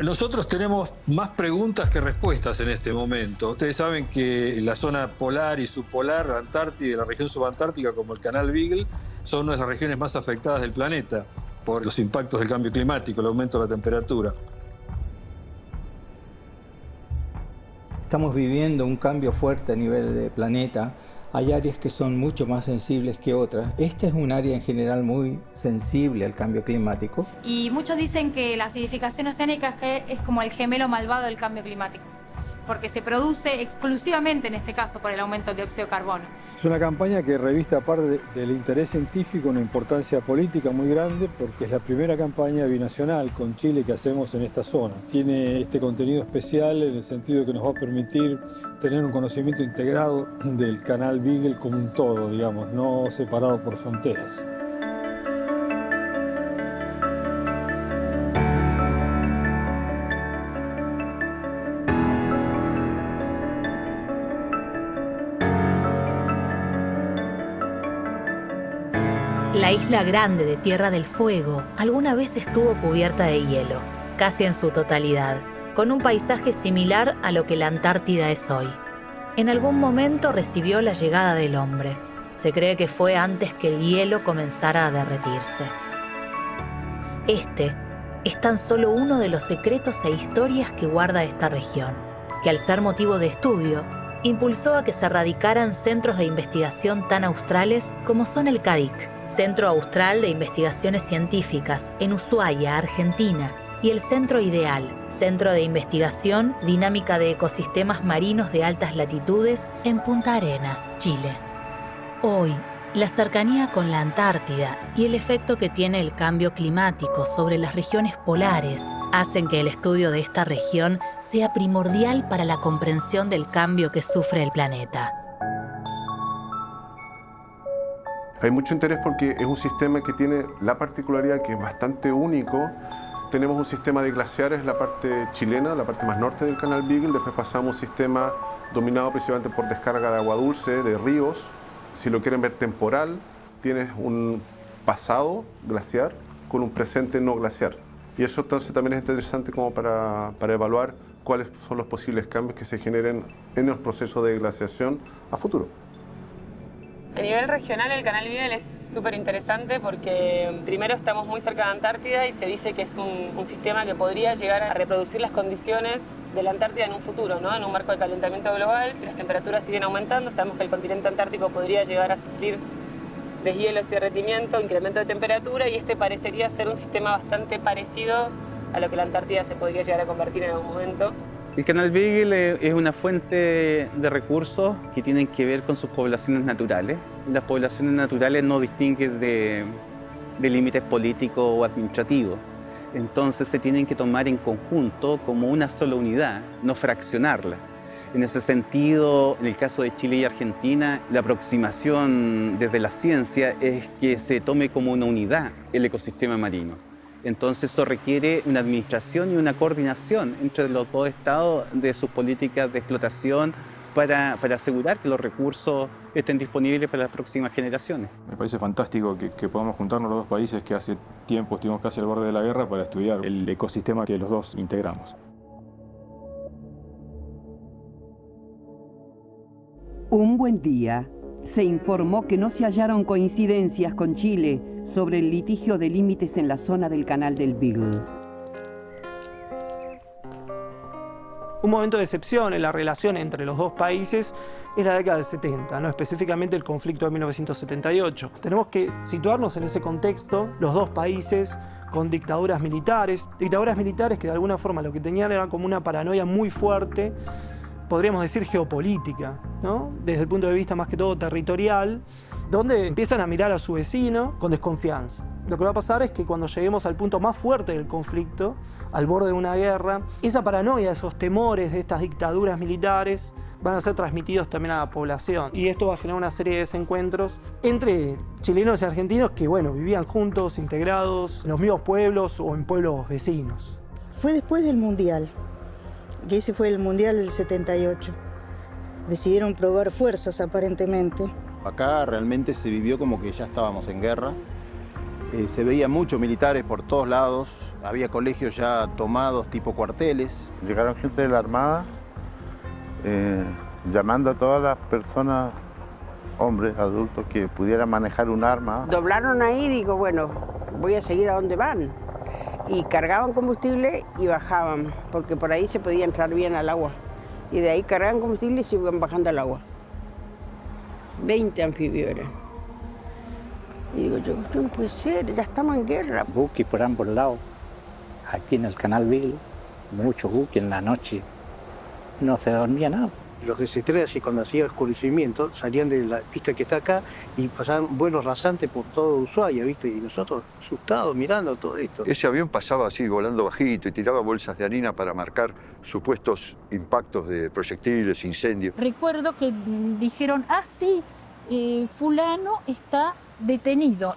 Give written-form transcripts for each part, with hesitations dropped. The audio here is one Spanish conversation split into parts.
Nosotros tenemos más preguntas que respuestas en este momento. Ustedes saben que la zona polar y subpolar, la Antártida y la región subantártica, como el Canal Beagle, son una de las regiones más afectadas del planeta por los impactos del cambio climático, el aumento de la temperatura. Estamos viviendo un cambio fuerte a nivel de planeta. Hay áreas que son mucho más sensibles que otras. Esta es un área en general muy sensible al cambio climático. Y muchos dicen que la acidificación oceánica es como el gemelo malvado del cambio climático, porque se produce exclusivamente en este caso por el aumento del dióxido de carbono. Es una campaña que reviste, aparte del interés científico, una importancia política muy grande, porque es la primera campaña binacional con Chile que hacemos en esta zona. Tiene este contenido especial en el sentido de que nos va a permitir tener un conocimiento integrado del Canal Beagle como un todo, digamos, no separado por fronteras. La isla grande de Tierra del Fuego alguna vez estuvo cubierta de hielo, casi en su totalidad, con un paisaje similar a lo que la Antártida es hoy. En algún momento recibió la llegada del hombre. Se cree que fue antes que el hielo comenzara a derretirse. Este es tan solo uno de los secretos e historias que guarda esta región, que al ser motivo de estudio, impulsó a que se radicaran centros de investigación tan australes como son el CADIC, Centro Austral de Investigaciones Científicas, en Ushuaia, Argentina, y el Centro Ideal, Centro de Investigación Dinámica de Ecosistemas Marinos de Altas Latitudes, en Punta Arenas, Chile. Hoy, la cercanía con la Antártida y el efecto que tiene el cambio climático sobre las regiones polares hacen que el estudio de esta región sea primordial para la comprensión del cambio que sufre el planeta. Hay mucho interés porque es un sistema que tiene la particularidad que es bastante único. Tenemos un sistema de glaciares en la parte chilena, la parte más norte del Canal Beagle. Después pasamos a un sistema dominado principalmente por descarga de agua dulce, de ríos. Si lo quieren ver temporal, tienes un pasado glaciar con un presente no glaciar. Y eso entonces también es interesante como para evaluar cuáles son los posibles cambios que se generen en el proceso de glaciación a futuro. A nivel regional el Canal Beagle es súper interesante porque primero estamos muy cerca de Antártida y se dice que es un sistema que podría llegar a reproducir las condiciones de la Antártida en un futuro, ¿no? En un marco de calentamiento global. Si las temperaturas siguen aumentando, sabemos que el continente antártico podría llegar a sufrir deshielos y derretimiento, incremento de temperatura, y este parecería ser un sistema bastante parecido a lo que la Antártida se podría llegar a convertir en algún momento. El Canal Beagle es una fuente de recursos que tienen que ver con sus poblaciones naturales. Las poblaciones naturales no distinguen de límites políticos o administrativos. Entonces se tienen que tomar en conjunto como una sola unidad, no fraccionarla. En ese sentido, en el caso de Chile y Argentina, la aproximación desde la ciencia es que se tome como una unidad el ecosistema marino. Entonces eso requiere una administración y una coordinación entre los dos estados de sus políticas de explotación para asegurar que los recursos estén disponibles para las próximas generaciones. Me parece fantástico que podamos juntarnos los dos países que hace tiempo estuvimos casi al borde de la guerra para estudiar el ecosistema que los dos integramos. Un buen día, se informó que no se hallaron coincidencias con Chile sobre el litigio de límites en la zona del Canal del Beagle. Un momento de excepción en la relación entre los dos países es la década del 70, ¿no? Específicamente el conflicto de 1978. Tenemos que situarnos en ese contexto, los dos países con dictaduras militares que de alguna forma lo que tenían era como una paranoia muy fuerte, podríamos decir geopolítica, ¿no? Desde el punto de vista más que todo territorial, donde empiezan a mirar a su vecino con desconfianza. Lo que va a pasar es que cuando lleguemos al punto más fuerte del conflicto, al borde de una guerra, esa paranoia, esos temores de estas dictaduras militares van a ser transmitidos también a la población. Y esto va a generar una serie de desencuentros entre chilenos y argentinos que, bueno, vivían juntos, integrados, en los mismos pueblos o en pueblos vecinos. Fue después del Mundial, que ese fue el Mundial del 78. Decidieron probar fuerzas, aparentemente. Acá realmente se vivió como que ya estábamos en guerra. Se veía muchos militares por todos lados, había colegios ya tomados tipo cuarteles. Llegaron gente de la Armada llamando a todas las personas, hombres, adultos, que pudieran manejar un arma. Doblaron ahí y digo, bueno, voy a seguir a donde van. Y cargaban combustible y bajaban, porque por ahí se podía entrar bien al agua. Y de ahí cargaban combustible y se iban bajando al agua. 20 anfibios eran. Y digo yo, no puede ser, ya estamos en guerra. Buques por ambos lados. Aquí en el Canal Beagle, muchos buques en la noche. No se dormía nada. Los DC-3, cuando hacía oscurecimiento, salían de la pista que está acá y pasaban vuelos rasantes por todo Ushuaia, ¿viste? Y nosotros asustados mirando todo esto. Ese avión pasaba así, volando bajito, y tiraba bolsas de harina para marcar supuestos impactos de proyectiles, incendios. Recuerdo que dijeron, sí, fulano está detenido.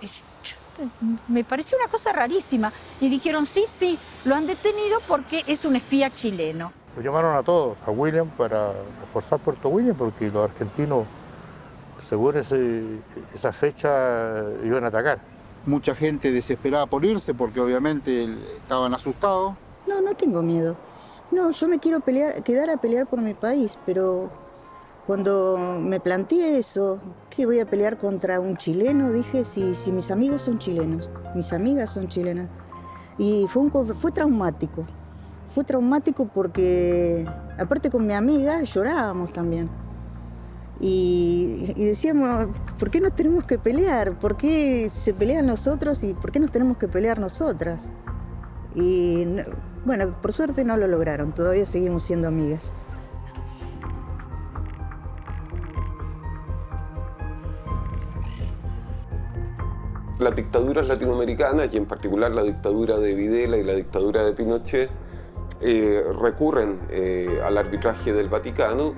Me pareció una cosa rarísima. Y dijeron, sí, lo han detenido porque es un espía chileno. Lo llamaron a todos, a William, para reforzar Puerto William, porque los argentinos, según esa fecha, iban a atacar. Mucha gente desesperada por irse porque obviamente estaban asustados. No tengo miedo. No, yo me quiero quedar a pelear por mi país, pero cuando me planteé eso, que voy a pelear contra un chileno, dije, si mis amigos son chilenos, mis amigas son chilenas. Y fue traumático. Fue traumático porque, aparte con mi amiga, llorábamos también. Y decíamos, ¿por qué nos tenemos que pelear? ¿Por qué se pelean nosotros y por qué nos tenemos que pelear nosotras? Y bueno, por suerte no lo lograron, todavía seguimos siendo amigas. Las dictaduras latinoamericanas, y en particular la dictadura de Videla y la dictadura de Pinochet, recurren al arbitraje del Vaticano,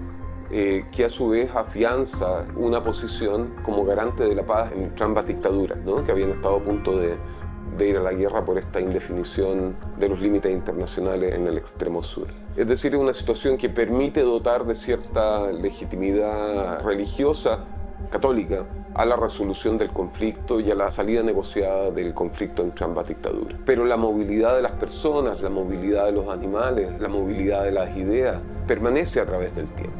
que a su vez afianza una posición como garante de la paz entre ambas dictaduras, ¿no? Que habían estado a punto de ir a la guerra por esta indefinición de los límites internacionales en el extremo sur. Es decir, es una situación que permite dotar de cierta legitimidad religiosa católica a la resolución del conflicto y a la salida negociada del conflicto entre ambas dictaduras. Pero la movilidad de las personas, la movilidad de los animales, la movilidad de las ideas, permanece a través del tiempo.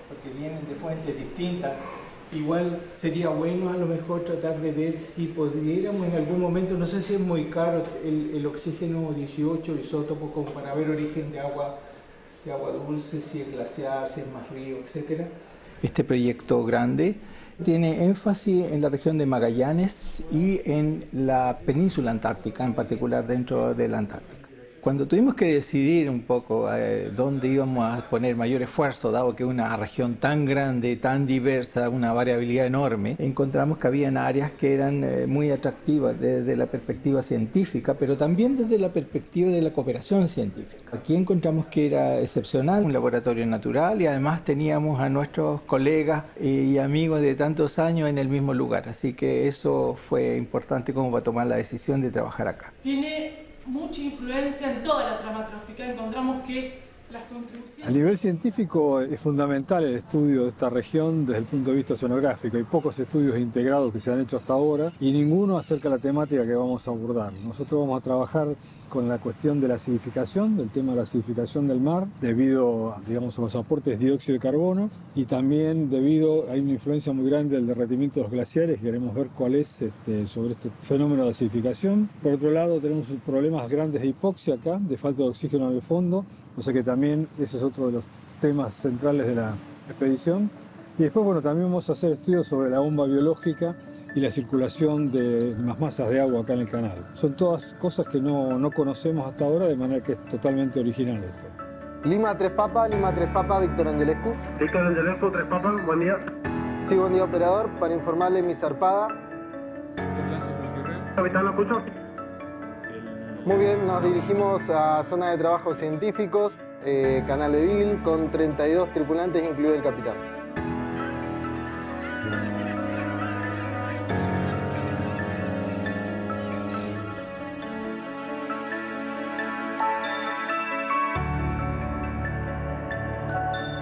Porque vienen de fuentes distintas. Igual sería bueno a lo mejor tratar de ver si pudiéramos en algún momento, no sé si es muy caro el oxígeno 18 isótopo como para ver origen de agua dulce, si es glaciar, si es más río, etc. Este proyecto grande tiene énfasis en la región de Magallanes y en la península antártica, en particular dentro de la Antártica. Cuando tuvimos que decidir un poco dónde íbamos a poner mayor esfuerzo, dado que es una región tan grande, tan diversa, una variabilidad enorme, encontramos que habían áreas que eran muy atractivas desde la perspectiva científica, pero también desde la perspectiva de la cooperación científica. Aquí encontramos que era excepcional, un laboratorio natural, y además teníamos a nuestros colegas y amigos de tantos años en el mismo lugar, así que eso fue importante como para tomar la decisión de trabajar acá. Tiene mucha influencia en toda la trama trófica. Encontramos que las contribuciones... A nivel científico es fundamental el estudio de esta región desde el punto de vista oceanográfico. Hay pocos estudios integrados que se han hecho hasta ahora y ninguno acerca de la temática que vamos a abordar. Nosotros vamos a trabajar con la cuestión de la acidificación, del tema de la acidificación del mar, debido, digamos, a los aportes de dióxido de carbono, y también debido a una influencia muy grande del derretimiento de los glaciares. Queremos ver cuál es sobre este fenómeno de acidificación. Por otro lado, tenemos problemas grandes de hipoxia acá, de falta de oxígeno en el fondo, o sea que también ese es otro de los temas centrales de la expedición. Y después, bueno, también vamos a hacer estudios sobre la bomba biológica y la circulación de las masas de agua acá en el canal. Son todas cosas que no conocemos hasta ahora, de manera que es totalmente original esto. Lima 3 Papa, Víctor Angelescu. Víctor Angelescu, 3 Papa, buen día. Sí, buen día, operador. Para informarle mi zarpada. Capitán, ¿lo escucho? Muy bien, nos dirigimos a zona de trabajos científicos, Canal de Beagle, con 32 tripulantes, incluido el capitán.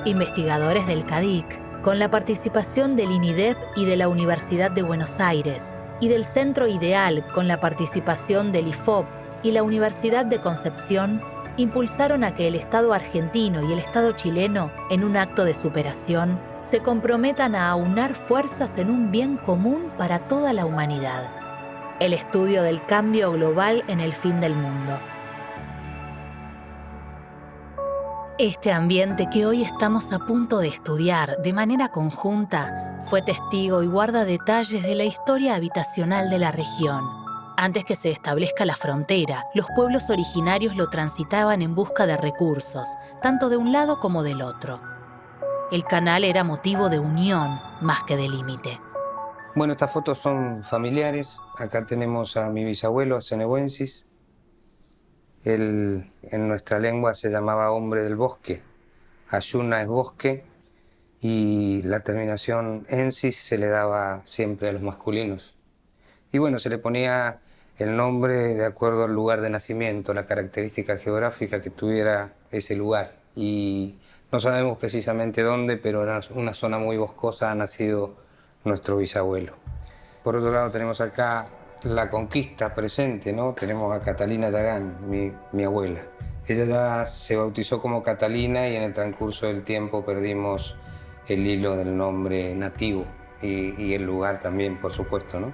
investigadores del CADIC, con la participación del INIDEP y de la Universidad de Buenos Aires, y del Centro Ideal, con la participación del IFOP y la Universidad de Concepción, impulsaron a que el Estado argentino y el Estado chileno, en un acto de superación, se comprometan a aunar fuerzas en un bien común para toda la humanidad: el estudio del cambio global en el fin del mundo. Este ambiente que hoy estamos a punto de estudiar de manera conjunta fue testigo y guarda detalles de la historia habitacional de la región. Antes que se establezca la frontera, los pueblos originarios lo transitaban en busca de recursos, tanto de un lado como del otro. El canal era motivo de unión más que de límite. Bueno, estas fotos son familiares. Acá tenemos a mi bisabuelo, a Cenebuensis. Él en nuestra lengua se llamaba hombre del bosque. Ayuna es bosque y la terminación ensis se le daba siempre a los masculinos. Y bueno, se le ponía el nombre de acuerdo al lugar de nacimiento, la característica geográfica que tuviera ese lugar. Y no sabemos precisamente dónde, pero en una zona muy boscosa ha nacido nuestro bisabuelo. Por otro lado tenemos acá la conquista presente, ¿no? Tenemos a Catalina Yagán, mi abuela. Ella ya se bautizó como Catalina y en el transcurso del tiempo perdimos el hilo del nombre nativo y el lugar también, por supuesto, ¿no?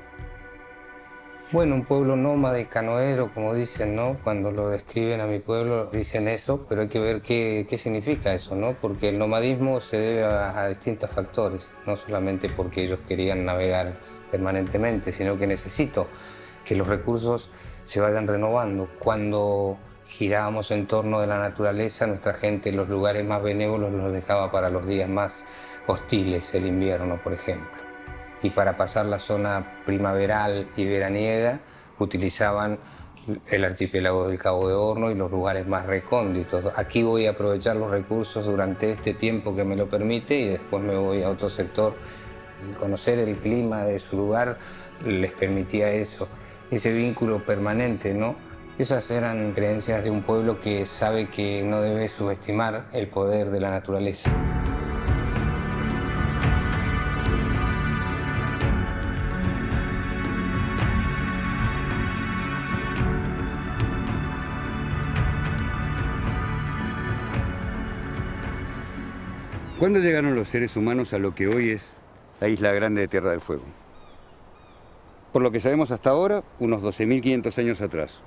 Bueno, un pueblo nómade, canoero, como dicen, ¿no? Cuando lo describen a mi pueblo dicen eso, pero hay que ver qué significa eso, ¿no? Porque el nomadismo se debe a distintos factores, no solamente porque ellos querían navegar permanentemente, sino que necesito que los recursos se vayan renovando. Cuando girábamos en torno de la naturaleza, nuestra gente en los lugares más benévolos los dejaba para los días más hostiles, el invierno, por ejemplo. Y para pasar la zona primaveral y veraniega utilizaban el archipiélago del Cabo de Horno y los lugares más recónditos. Aquí voy a aprovechar los recursos durante este tiempo que me lo permite y después me voy a otro sector. Conocer el clima de su lugar les permitía eso, ese vínculo permanente, ¿no? Esas eran creencias de un pueblo que sabe que no debe subestimar el poder de la naturaleza. ¿Cuándo llegaron los seres humanos a lo que hoy es la Isla Grande de Tierra del Fuego? Por lo que sabemos hasta ahora, unos 12.500 años atrás.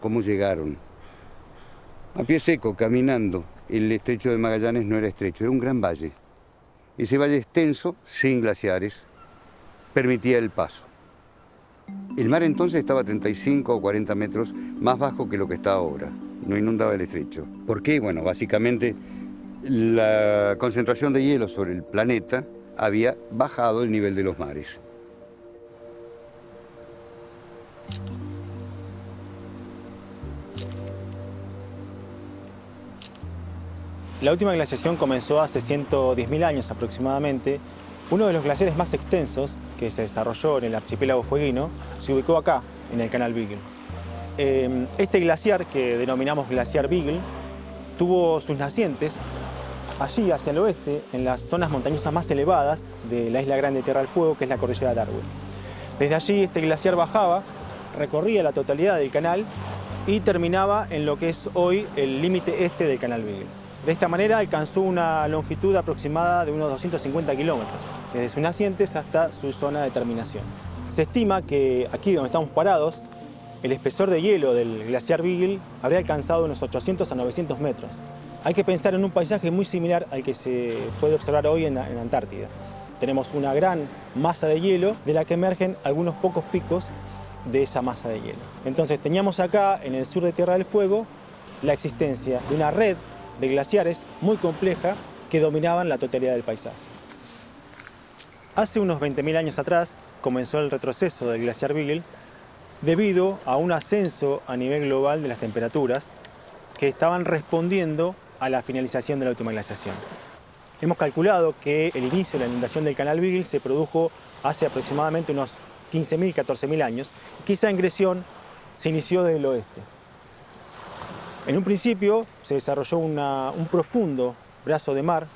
¿Cómo llegaron? A pie seco, caminando. El estrecho de Magallanes no era estrecho, era un gran valle. Ese valle extenso, sin glaciares, permitía el paso. El mar entonces estaba a 35 o 40 metros más bajo que lo que está ahora. No inundaba el estrecho. ¿Por qué? Bueno, básicamente la concentración de hielo sobre el planeta había bajado el nivel de los mares. La última glaciación comenzó hace 110.000 años aproximadamente. Uno de los glaciares más extensos que se desarrolló en el archipiélago fueguino se ubicó acá, en el canal Beagle. Este glaciar, que denominamos glaciar Beagle, tuvo sus nacientes allí hacia el oeste, en las zonas montañosas más elevadas de la Isla Grande de Tierra del Fuego, que es la cordillera de Darwin. Desde allí este glaciar bajaba, recorría la totalidad del canal y terminaba en lo que es hoy el límite este del canal Beagle. De esta manera alcanzó una longitud aproximada de unos 250 kilómetros, desde sus nacientes hasta su zona de terminación. Se estima que aquí donde estamos parados, el espesor de hielo del glaciar Beagle habría alcanzado unos 800 a 900 metros. Hay que pensar en un paisaje muy similar al que se puede observar hoy en Antártida. Tenemos una gran masa de hielo de la que emergen algunos pocos picos de esa masa de hielo. Entonces teníamos acá, en el sur de Tierra del Fuego, la existencia de una red de glaciares muy compleja que dominaban la totalidad del paisaje. Hace unos 20.000 años atrás comenzó el retroceso del glaciar Beagle debido a un ascenso a nivel global de las temperaturas que estaban respondiendo a la finalización de la última glaciación. Hemos calculado que el inicio de la inundación del canal Beagle se produjo hace aproximadamente unos 15.000, 14.000 años, que esa ingresión se inició del oeste. En un principio se desarrolló un profundo brazo de mar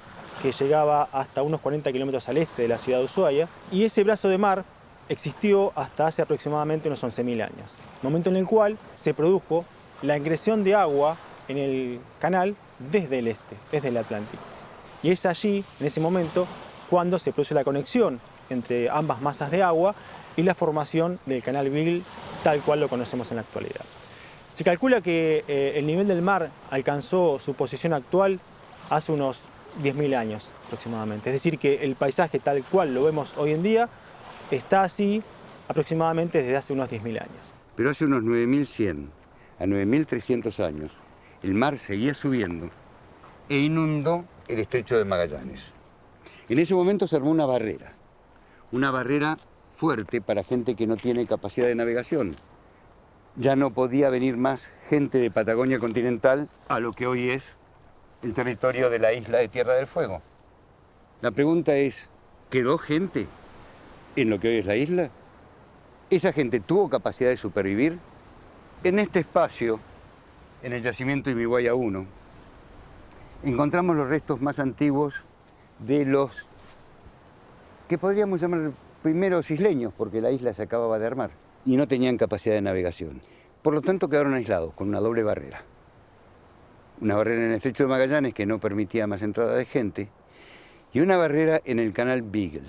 que llegaba hasta unos 40 kilómetros al este de la ciudad de Ushuaia, y ese brazo de mar existió hasta hace aproximadamente unos 11.000 años, momento en el cual se produjo la ingresión de agua en el canal desde el este, desde el Atlántico. Y es allí, en ese momento, cuando se produce la conexión entre ambas masas de agua y la formación del canal Beagle tal cual lo conocemos en la actualidad. Se calcula que el nivel del mar alcanzó su posición actual hace unos 10.000 años aproximadamente. Es decir, que el paisaje tal cual lo vemos hoy en día está así aproximadamente desde hace unos 10.000 años. Pero hace unos 9.100 a 9.300 años, el mar seguía subiendo e inundó el estrecho de Magallanes. En ese momento se armó una barrera fuerte para gente que no tiene capacidad de navegación. Ya no podía venir más gente de Patagonia continental a lo que hoy es el territorio de la isla de Tierra del Fuego. La pregunta es, ¿quedó gente en lo que hoy es la isla? ¿Esa gente tuvo capacidad de supervivir? En este espacio, en el yacimiento Imihuaya 1, encontramos los restos más antiguos de los que podríamos llamar primeros isleños, porque la isla se acababa de armar y no tenían capacidad de navegación. Por lo tanto, quedaron aislados con una doble barrera. Una barrera en el estrecho de Magallanes que no permitía más entrada de gente y una barrera en el canal Beagle.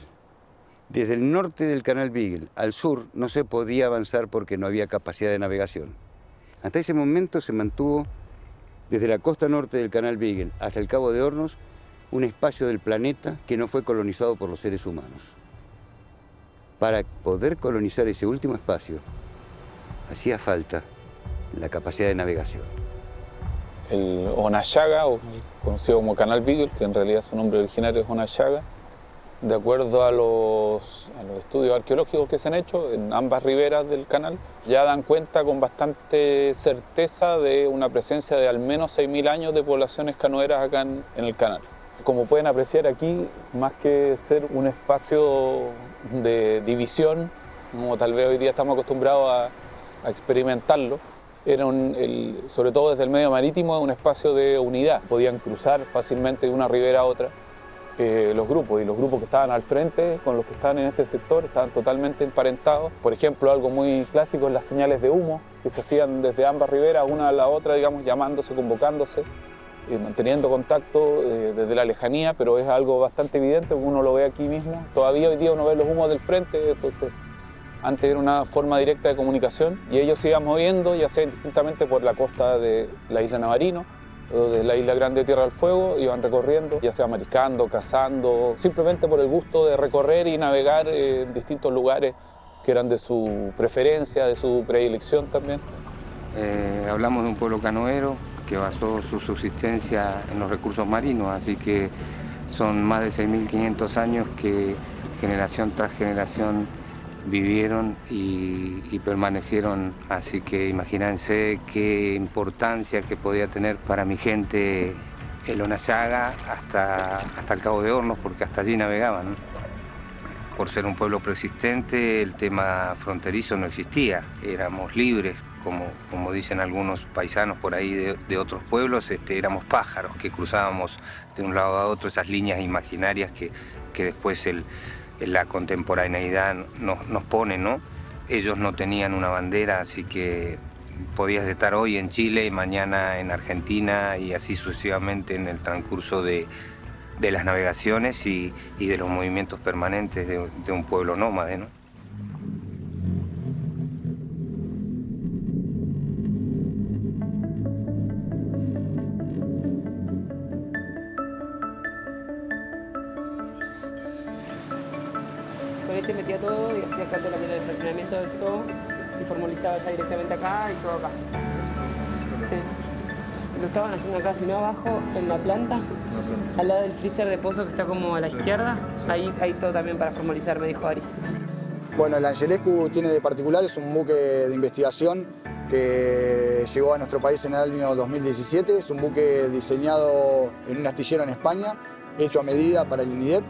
Desde el norte del canal Beagle al sur no se podía avanzar porque no había capacidad de navegación. Hasta ese momento se mantuvo desde la costa norte del canal Beagle hasta el Cabo de Hornos un espacio del planeta que no fue colonizado por los seres humanos. Para poder colonizar ese último espacio, hacía falta la capacidad de navegación. El Onashaga, o conocido como Canal Beagle, que en realidad su nombre originario es Onashaga, de acuerdo a los estudios arqueológicos que se han hecho en ambas riberas del canal, ya dan cuenta con bastante certeza de una presencia de al menos 6.000 años de poblaciones canoeras acá en el canal. Como pueden apreciar aquí, más que ser un espacio de división, como tal vez hoy día estamos acostumbrados a experimentarlo, era sobre todo desde el medio marítimo, un espacio de unidad. Podían cruzar fácilmente de una ribera a otra los grupos, y los grupos que estaban al frente con los que estaban en este sector estaban totalmente emparentados. Por ejemplo, algo muy clásico es las señales de humo que se hacían desde ambas riberas, una a la otra, digamos, llamándose, convocándose, manteniendo contacto desde la lejanía, pero es algo bastante evidente, uno lo ve aquí mismo. Todavía hoy día uno ve los humos del frente, entonces antes era una forma directa de comunicación y ellos se iban moviendo, ya sea indistintamente por la costa de la isla Navarino o de la isla Grande de Tierra del Fuego, iban recorriendo, ya sea mariscando, cazando, simplemente por el gusto de recorrer y navegar en distintos lugares que eran de su preferencia, de su predilección también. Hablamos de un pueblo canoero que basó su subsistencia en los recursos marinos, así que son más de 6.500 años que generación tras generación vivieron y permanecieron, así que imagínense qué importancia que podía tener para mi gente el Onashaga hasta el Cabo de Hornos, porque hasta allí navegaban, ¿no? Por ser un pueblo preexistente, el tema fronterizo no existía, éramos libres, como dicen algunos paisanos por ahí de otros pueblos, éramos pájaros que cruzábamos de un lado a otro esas líneas imaginarias que después la contemporaneidad nos pone, ¿no? Ellos no tenían una bandera, así que podías estar hoy en Chile y mañana en Argentina y así sucesivamente en el transcurso de las navegaciones y de los movimientos permanentes de un pueblo nómade, ¿no? Metía todo y hacía acá también el fraccionamiento del zoo y formalizaba ya directamente acá y todo acá. Sí. Lo estaban haciendo acá, sino abajo, en la planta, al lado del freezer de pozo que está como a la izquierda. Ahí hay todo también para formalizar, me dijo Ari. Bueno, el Angelescu tiene de particular, es un buque de investigación que llegó a nuestro país en el año 2017. Es un buque diseñado en un astillero en España, hecho a medida para el INIDEP.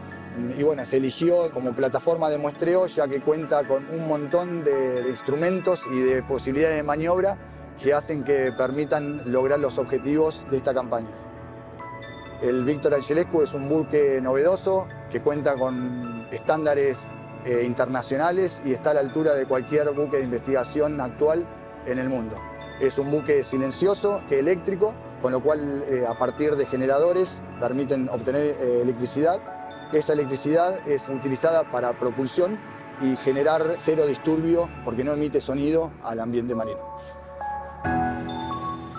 Y bueno, se eligió como plataforma de muestreo ya que cuenta con un montón de instrumentos y de posibilidades de maniobra que hacen que permitan lograr los objetivos de esta campaña. El Víctor Angelescu es un buque novedoso que cuenta con estándares internacionales y está a la altura de cualquier buque de investigación actual en el mundo. Es un buque silencioso, eléctrico, con lo cual a partir de generadores permiten obtener electricidad. Esa electricidad es utilizada para propulsión y generar cero disturbio porque no emite sonido al ambiente marino.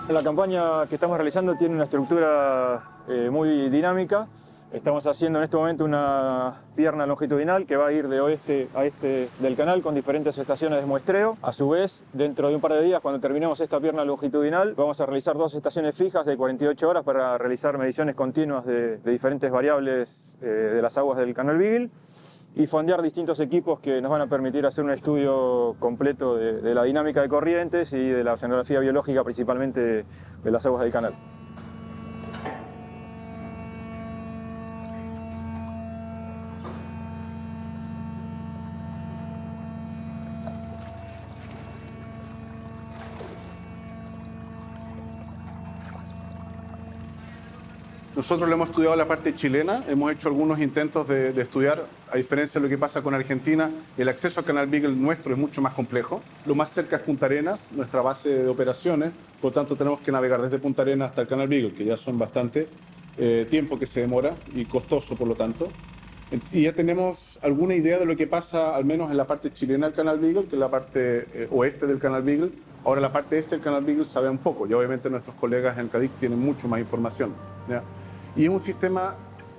La campaña que estamos realizando tiene una estructura muy dinámica. Estamos haciendo en este momento una pierna longitudinal que va a ir de oeste a este del canal con diferentes estaciones de muestreo. A su vez, dentro de un par de días, cuando terminemos esta pierna longitudinal, vamos a realizar 2 estaciones fijas de 48 horas para realizar mediciones continuas de diferentes variables de las aguas del canal Beagle y fondear distintos equipos que nos van a permitir hacer un estudio completo de la dinámica de corrientes y de la oceanografía biológica, principalmente de las aguas del canal. Nosotros le hemos estudiado la parte chilena, hemos hecho algunos intentos de estudiar, a diferencia de lo que pasa con Argentina, el acceso al canal Beagle nuestro es mucho más complejo. Lo más cerca es Punta Arenas, nuestra base de operaciones, por lo tanto tenemos que navegar desde Punta Arenas hasta el canal Beagle, que ya son bastante tiempo que se demora y costoso por lo tanto. Y ya tenemos alguna idea de lo que pasa, al menos en la parte chilena del canal Beagle, que es la parte oeste del canal Beagle. Ahora la parte este del canal Beagle sabe un poco, y obviamente nuestros colegas en CADIC tienen mucho más información, ¿ya? Y es un sistema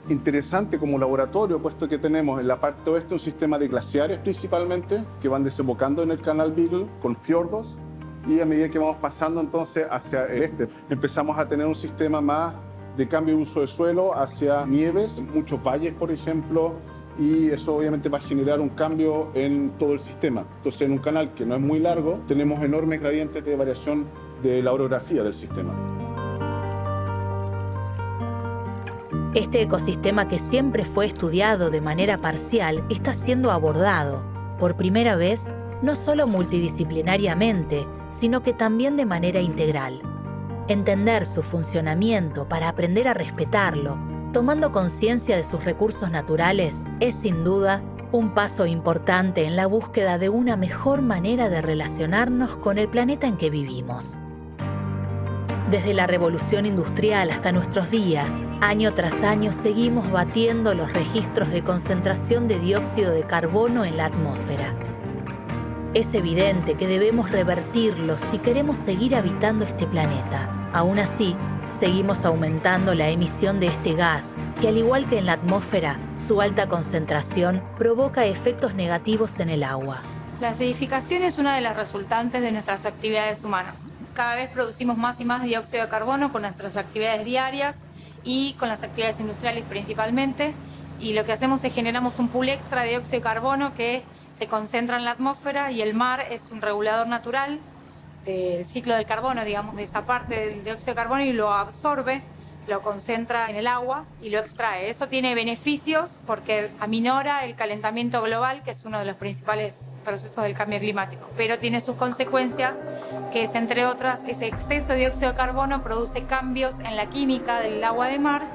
interesante como laboratorio, puesto que tenemos en la parte oeste un sistema de glaciares principalmente, que van desembocando en el canal Beagle con fiordos, y a medida que vamos pasando entonces hacia el este, empezamos a tener un sistema más de cambio de uso de suelo hacia nieves, muchos valles por ejemplo, y eso obviamente va a generar un cambio en todo el sistema. Entonces en un canal que no es muy largo, tenemos enormes gradientes de variación de la orografía del sistema. Este ecosistema que siempre fue estudiado de manera parcial está siendo abordado, por primera vez, no solo multidisciplinariamente, sino que también de manera integral. Entender su funcionamiento para aprender a respetarlo, tomando conciencia de sus recursos naturales, es sin duda un paso importante en la búsqueda de una mejor manera de relacionarnos con el planeta en que vivimos. Desde la revolución industrial hasta nuestros días, año tras año seguimos batiendo los registros de concentración de dióxido de carbono en la atmósfera. Es evidente que debemos revertirlo si queremos seguir habitando este planeta. Aún así, seguimos aumentando la emisión de este gas, que al igual que en la atmósfera, su alta concentración provoca efectos negativos en el agua. La acidificación es una de las resultantes de nuestras actividades humanas. Cada vez producimos más y más dióxido de carbono con nuestras actividades diarias y con las actividades industriales principalmente. Y lo que hacemos es generamos un pool extra de dióxido de carbono que se concentra en la atmósfera y el mar es un regulador natural del ciclo del carbono, digamos, de esa parte del dióxido de carbono y lo absorbe, lo concentra en el agua y lo extrae. Eso tiene beneficios porque aminora el calentamiento global, que es uno de los principales procesos del cambio climático, pero tiene sus consecuencias, que es, entre otras, ese exceso de dióxido de carbono produce cambios en la química del agua de mar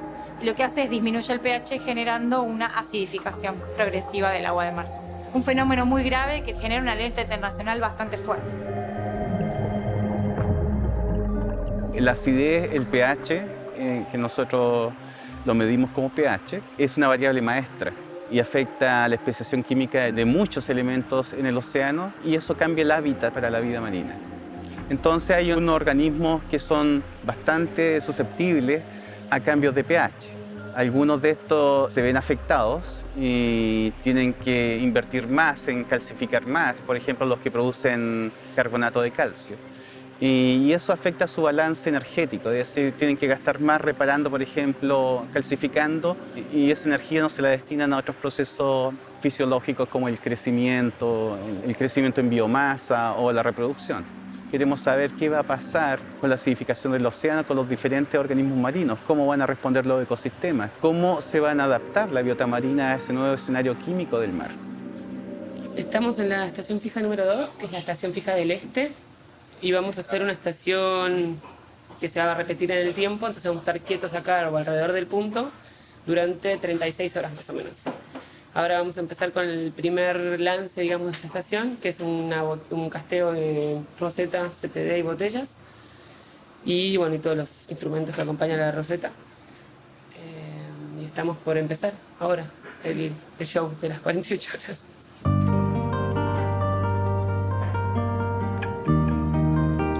y lo que hace es disminuye el pH generando una acidificación progresiva del agua de mar. Un fenómeno muy grave que genera una alerta internacional bastante fuerte. La acidez, el pH, que nosotros lo medimos como pH, es una variable maestra y afecta a la especiación química de muchos elementos en el océano y eso cambia el hábitat para la vida marina. Entonces hay unos organismos que son bastante susceptibles a cambios de pH. Algunos de estos se ven afectados y tienen que invertir más en calcificar más, por ejemplo los que producen carbonato de calcio. Y eso afecta su balance energético, es decir, tienen que gastar más reparando, por ejemplo, calcificando, y esa energía no se la destinan a otros procesos fisiológicos como el crecimiento en biomasa o la reproducción. Queremos saber qué va a pasar con la acidificación del océano, con los diferentes organismos marinos, cómo van a responder los ecosistemas, cómo se van a adaptar la biota marina a ese nuevo escenario químico del mar. Estamos en la estación fija número 2, que es la estación fija del este. Y vamos a hacer una estación que se va a repetir en el tiempo, entonces vamos a estar quietos acá o alrededor del punto durante 36 horas más o menos. Ahora vamos a empezar con el primer lance, digamos, de esta estación, que es un casteo de roseta, CTD y botellas. Y bueno, y todos los instrumentos que acompañan a la roseta. Y estamos por empezar ahora el show de las 48 horas.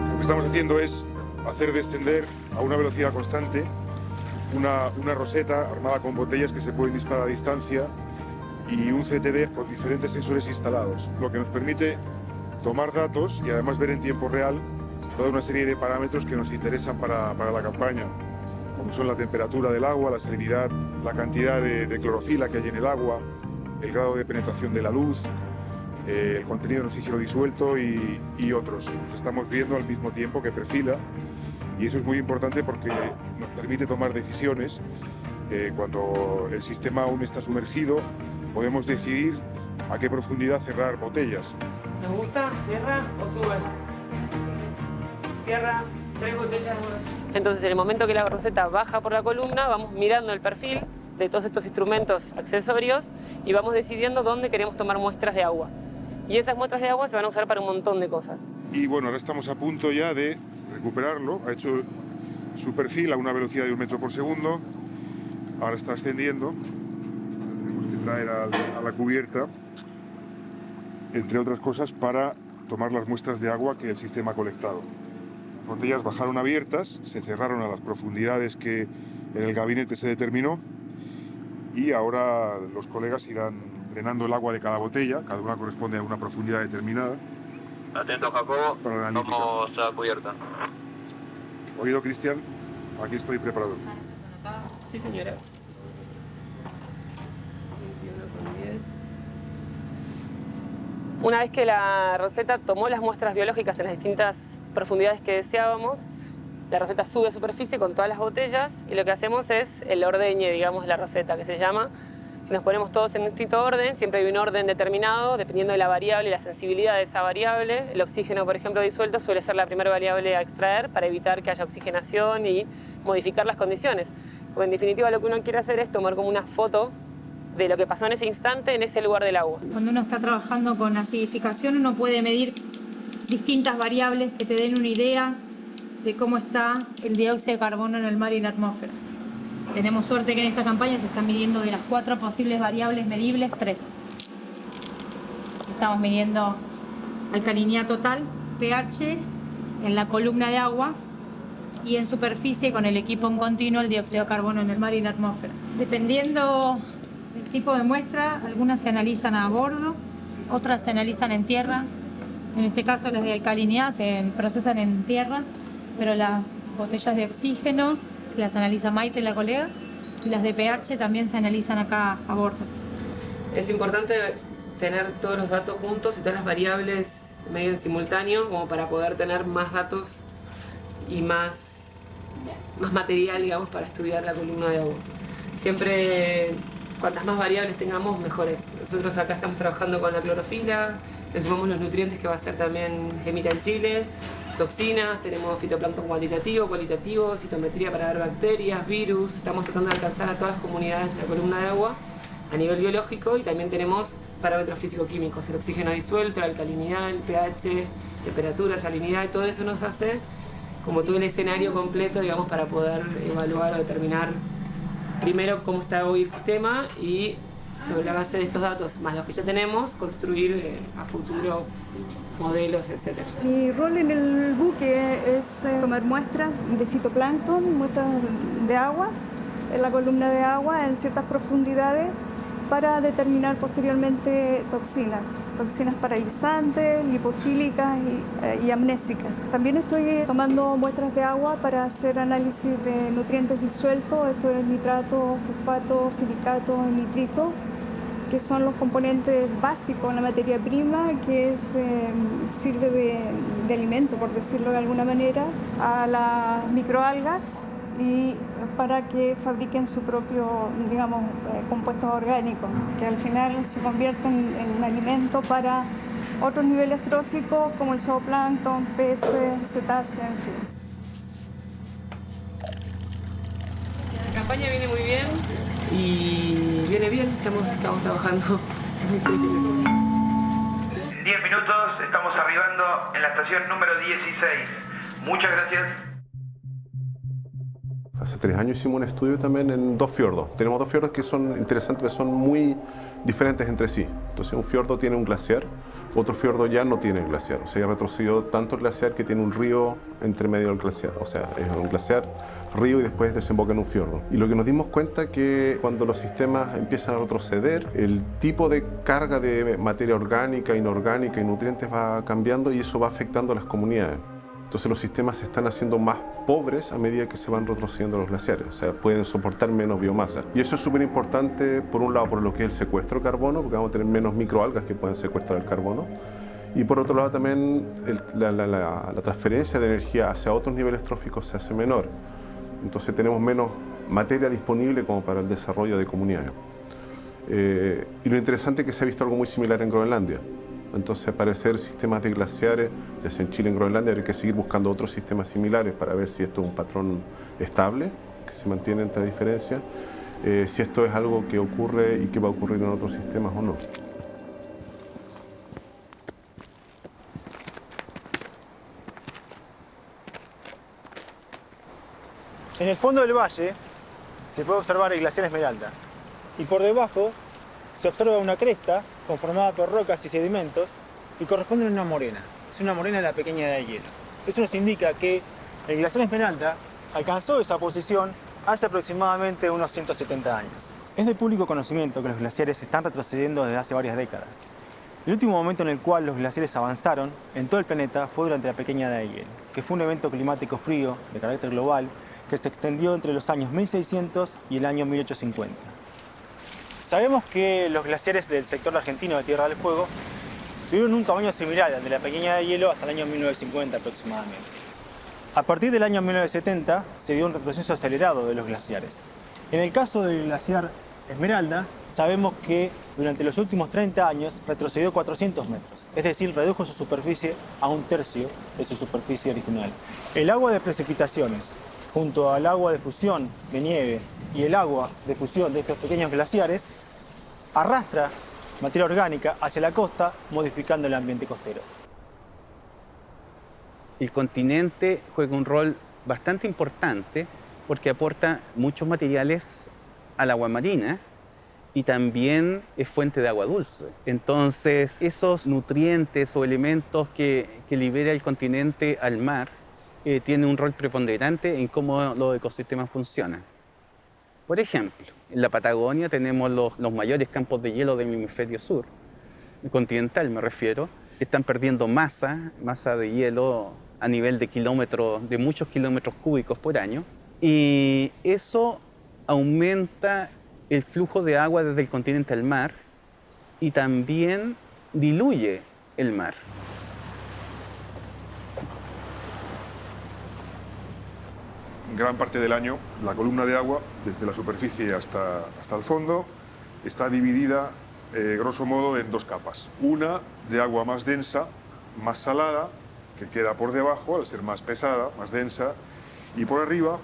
Lo que estamos haciendo es hacer descender a una velocidad constante una roseta armada con botellas que se pueden disparar a distancia y un CTD con diferentes sensores instalados, lo que nos permite tomar datos y además ver en tiempo real toda una serie de parámetros que nos interesan para la campaña, como son la temperatura del agua, la salinidad, la cantidad de clorofila que hay en el agua, el grado de penetración de la luz, el contenido de oxígeno disuelto y otros. Los estamos viendo al mismo tiempo que perfila y eso es muy importante porque nos permite tomar decisiones. Cuando el sistema aún está sumergido, podemos decidir a qué profundidad cerrar botellas. ¿Nos gusta? ¿Cierra o sube? Cierra 3 botellas más. Entonces, en el momento que la roseta baja por la columna, vamos mirando el perfil de todos estos instrumentos accesorios y vamos decidiendo dónde queremos tomar muestras de agua. Y esas muestras de agua se van a usar para un montón de cosas. Y bueno, ahora estamos a punto ya de recuperarlo. Ha hecho su perfil a una velocidad de 1 metro por segundo. Ahora está ascendiendo. Tenemos que traer a la cubierta, entre otras cosas, para tomar las muestras de agua que el sistema ha colectado. Las botellas bajaron abiertas, se cerraron a las profundidades que en el gabinete se determinó y ahora los colegas irán drenando el agua de cada botella, cada una corresponde a una profundidad determinada. Atento, Jacobo, vamos a cubierta. Oído, Cristian, aquí estoy preparado. Sí, señora. 21,10. Una vez que la roseta tomó las muestras biológicas en las distintas profundidades que deseábamos, la roseta sube a superficie con todas las botellas y lo que hacemos es el ordeñe, digamos, de la roseta, que se llama. Nos ponemos todos en un distinto orden, siempre hay un orden determinado, dependiendo de la variable y la sensibilidad de esa variable. El oxígeno, por ejemplo, disuelto suele ser la primera variable a extraer para evitar que haya oxigenación y modificar las condiciones. Porque en definitiva lo que uno quiere hacer es tomar como una foto de lo que pasó en ese instante, en ese lugar del agua. Cuando uno está trabajando con acidificación, uno puede medir distintas variables que te den una idea de cómo está el dióxido de carbono en el mar y en la atmósfera. Tenemos suerte que en esta campaña se están midiendo de las 4 posibles variables medibles, 3. Estamos midiendo alcalinidad total, pH, en la columna de agua y en superficie con el equipo en continuo el dióxido de carbono en el mar y en la atmósfera. Dependiendo del tipo de muestra, algunas se analizan a bordo, otras se analizan en tierra. En este caso las de alcalinidad se procesan en tierra, pero las botellas de oxígeno las analiza Maite, la colega, y las de pH también se analizan acá a bordo. Es importante tener todos los datos juntos y todas las variables medio en simultáneo como para poder tener más datos y más material, digamos, para estudiar la columna de agua. Siempre, cuantas más variables tengamos, mejores. Nosotros acá estamos trabajando con la clorofila, le sumamos los nutrientes que va a ser también Gemita en Chile, toxinas, tenemos fitoplancton cualitativo, citometría para ver bacterias, virus. Estamos tratando de alcanzar a todas las comunidades de la columna de agua a nivel biológico y también tenemos parámetros físico-químicos, el oxígeno disuelto, la alcalinidad, el pH, temperatura, salinidad, y todo eso nos hace como todo el escenario completo, digamos, para poder evaluar o determinar primero cómo está hoy el sistema y sobre la base de estos datos, más los que ya tenemos, construir a futuro modelos, etc. Mi rol en el buque es tomar muestras de fitoplancton, muestras de agua, en la columna de agua en ciertas profundidades para determinar posteriormente toxinas paralizantes, lipofílicas y amnésicas. También estoy tomando muestras de agua para hacer análisis de nutrientes disueltos, esto es nitrato, fosfato, silicato y nitrito, que son los componentes básicos en la materia prima que sirve de alimento, por decirlo de alguna manera, a las microalgas y para que fabriquen su propio, digamos, compuestos orgánicos, que al final se convierten en alimento para otros niveles tróficos como el zooplancton, peces, cetáceos, en fin. campaña viene muy bien y viene bien, estamos trabajando muy serio. En 10 minutos estamos arribando en la estación número 16. Muchas gracias. Hace 3 años hicimos un estudio también en 2 fiordos. Tenemos 2 fiordos que son interesantes, que son muy diferentes entre sí. Entonces un fiordo tiene un glaciar, otro fiordo ya no tiene glaciar. O sea, ya retrocedió tanto el glaciar que tiene un río entre medio del glaciar. O sea, es un glaciar, río y después desemboca en un fiordo. Y lo que nos dimos cuenta es que cuando los sistemas empiezan a retroceder, el tipo de carga de materia orgánica, inorgánica y nutrientes va cambiando y eso va afectando a las comunidades. Entonces los sistemas se están haciendo más pobres a medida que se van retrocediendo los glaciares, o sea, pueden soportar menos biomasa. Y eso es súper importante, por un lado, por lo que es el secuestro de carbono, porque vamos a tener menos microalgas que pueden secuestrar el carbono, y por otro lado también la transferencia de energía hacia otros niveles tróficos se hace menor. Entonces tenemos menos materia disponible como para el desarrollo de comunidades. Y lo interesante es que se ha visto algo muy similar en Groenlandia. Entonces, aparecer sistemas de glaciares, ya sea en Chile, en Groenlandia, hay que seguir buscando otros sistemas similares para ver si esto es un patrón estable, que se mantiene entre diferencias, si esto es algo que ocurre y que va a ocurrir en otros sistemas o no. En el fondo del valle se puede observar el glaciar Esmeralda y por debajo se observa una cresta conformada por rocas y sedimentos y corresponde a una morena. Es una morena de la pequeña edad de hielo. Eso nos indica que el glaciar Esmeralda alcanzó esa posición hace aproximadamente unos 170 años. Es de público conocimiento que los glaciares están retrocediendo desde hace varias décadas. El último momento en el cual los glaciares avanzaron en todo el planeta fue durante la pequeña edad de hielo, que fue un evento climático frío de carácter global que se extendió entre los años 1600 y el año 1850. Sabemos que los glaciares del sector argentino de Tierra del Fuego tuvieron un tamaño similar al de la pequeña de hielo hasta el año 1950 aproximadamente. A partir del año 1970 se dio un retroceso acelerado de los glaciares. En el caso del glaciar Esmeralda, sabemos que durante los últimos 30 años retrocedió 400 metros, es decir, redujo su superficie a 1/3 de su superficie original. El agua de precipitaciones, junto al agua de fusión de nieve y el agua de fusión de estos pequeños glaciares, arrastra materia orgánica hacia la costa, modificando el ambiente costero. El continente juega un rol bastante importante porque aporta muchos materiales al agua marina y también es fuente de agua dulce. Entonces, esos nutrientes o elementos que libera el continente al mar tienen un rol preponderante en cómo los ecosistemas funcionan. Por ejemplo, en la Patagonia tenemos los mayores campos de hielo del hemisferio sur, continental me refiero, que están perdiendo masa de hielo a nivel de muchos kilómetros cúbicos por año, y eso aumenta el flujo de agua desde el continente al mar y también diluye el mar. Gran parte del año, la columna de agua, desde la superficie hasta el fondo, está dividida, grosso modo, en 2 capas. Una de agua más densa, más salada, que queda por debajo, al ser más pesada, más densa, y por arriba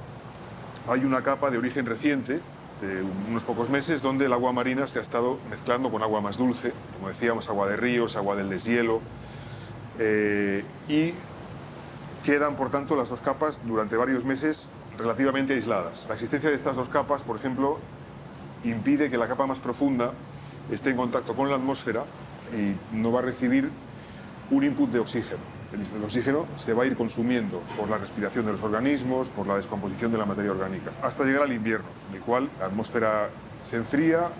hay una capa de origen reciente, de unos pocos meses, donde el agua marina se ha estado mezclando con agua más dulce, como decíamos, agua de ríos, agua del deshielo, y quedan, por tanto, las 2 capas durante varios meses relativamente aisladas. La existencia de estas 2 capas, por ejemplo, impide que la capa más profunda esté en contacto con la atmósfera y no va a recibir un input de oxígeno. El oxígeno se va a ir consumiendo por la respiración de los organismos, por la descomposición de la materia orgánica, hasta llegar al invierno, en el cual la atmósfera se enfría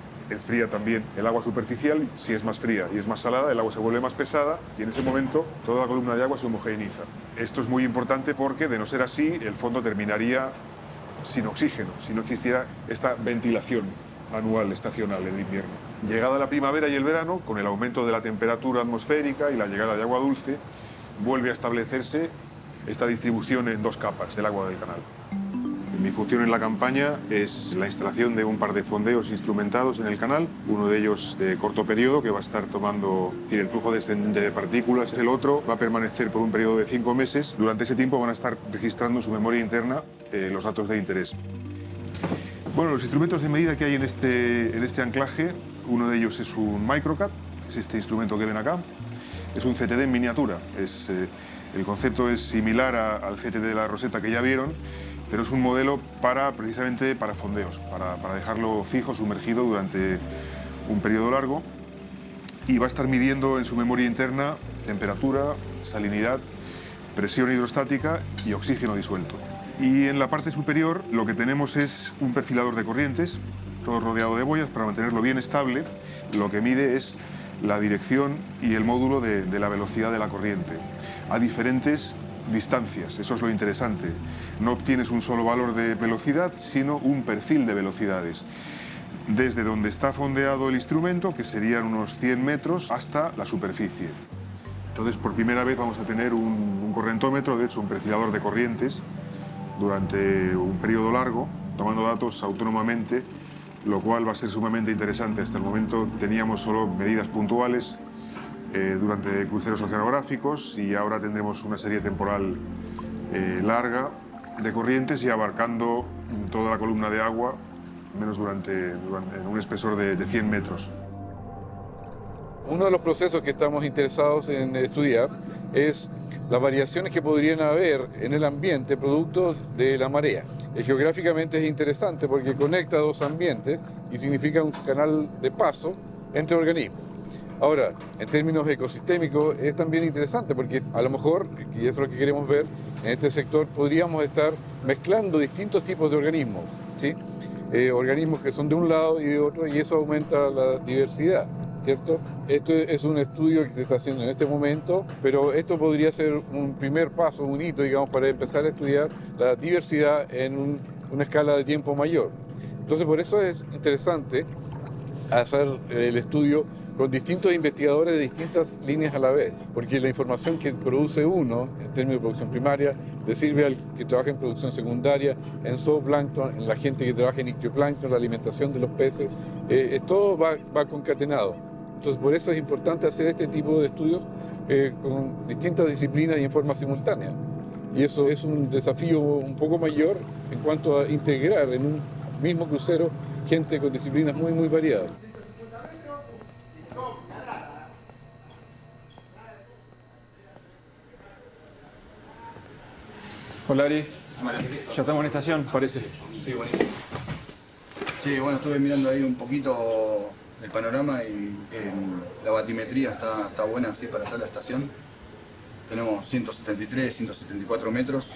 también el agua superficial. Si es más fría y es más salada, el agua se vuelve más pesada y en ese momento toda la columna de agua se homogeneiza. Esto es muy importante porque, de no ser así, el fondo terminaría sin oxígeno, si no existiera esta ventilación anual, estacional en invierno. Llegada la primavera y el verano, con el aumento de la temperatura atmosférica y la llegada de agua dulce, vuelve a establecerse esta distribución en 2 capas del agua del canal. Mi función en la campaña es la instalación de un par de fondeos instrumentados en el canal, uno de ellos de corto periodo, que va a estar tomando el flujo descendente de partículas, el otro va a permanecer por un periodo de 5 meses. Durante ese tiempo van a estar registrando en su memoria interna los datos de interés. Bueno, los instrumentos de medida que hay en este anclaje, uno de ellos es un Microcat, es este instrumento que ven acá. Es un CTD en miniatura. El concepto es similar al GTD de la Rosetta que ya vieron, pero es un modelo precisamente para fondeos, para dejarlo fijo, sumergido durante un periodo largo, y va a estar midiendo en su memoria interna temperatura, salinidad, presión hidrostática y oxígeno disuelto. Y en la parte superior lo que tenemos es un perfilador de corrientes, todo rodeado de boyas para mantenerlo bien estable. Lo que mide es la dirección y el módulo de la velocidad de la corriente a diferentes distancias. Eso es lo interesante. No obtienes un solo valor de velocidad, sino un perfil de velocidades. Desde donde está fondeado el instrumento, que serían unos 100 metros, hasta la superficie. Entonces, por primera vez vamos a tener un correntómetro, de hecho un perfilador de corrientes, durante un periodo largo, tomando datos autónomamente, lo cual va a ser sumamente interesante. Hasta el momento teníamos solo medidas puntuales durante cruceros oceanográficos y ahora tendremos una serie temporal larga de corrientes y abarcando toda la columna de agua, menos en un espesor de 100 metros. Uno de los procesos que estamos interesados en estudiar es las variaciones que podrían haber en el ambiente producto de la marea. Geográficamente es interesante porque conecta dos ambientes y significa un canal de paso entre organismos. Ahora, en términos ecosistémicos es también interesante porque a lo mejor, y eso es lo que queremos ver, en este sector podríamos estar mezclando distintos tipos de organismos, ¿sí? Organismos que son de un lado y de otro, y eso aumenta la diversidad, ¿cierto? Esto es un estudio que se está haciendo en este momento, pero esto podría ser un primer paso, un hito, digamos, para empezar a estudiar la diversidad en una escala de tiempo mayor. Entonces, por eso es interesante hacer el estudio con distintos investigadores de distintas líneas a la vez, porque la información que produce uno en términos de producción primaria le sirve al que trabaja en producción secundaria, en zooplancton, en la gente que trabaja en ictioplancton, la alimentación de los peces, todo va concatenado. Entonces, por eso es importante hacer este tipo de estudios con distintas disciplinas y en forma simultánea. Y eso es un desafío un poco mayor en cuanto a integrar en un mismo crucero gente con disciplinas muy, muy variadas. Hola Ari, ya estamos en estación, parece. Sí, buenísimo. Sí, bueno, estuve mirando ahí un poquito el panorama y la batimetría está buena así para hacer la estación. Tenemos 173, 174 metros,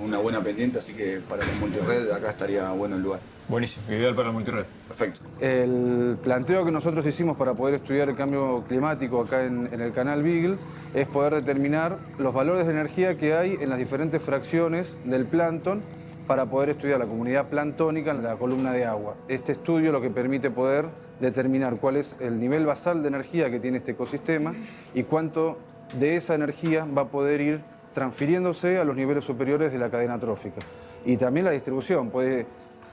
una buena pendiente, así que para el multired acá estaría bueno el lugar. Buenísimo, ideal para el multired. Perfecto. El planteo que nosotros hicimos para poder estudiar el cambio climático acá en el canal Beagle es poder determinar los valores de energía que hay en las diferentes fracciones del plancton para poder estudiar la comunidad planctónica en la columna de agua. Este estudio lo que permite poder determinar cuál es el nivel basal de energía que tiene este ecosistema y cuánto de esa energía va a poder ir transfiriéndose a los niveles superiores de la cadena trófica. Y también la distribución puede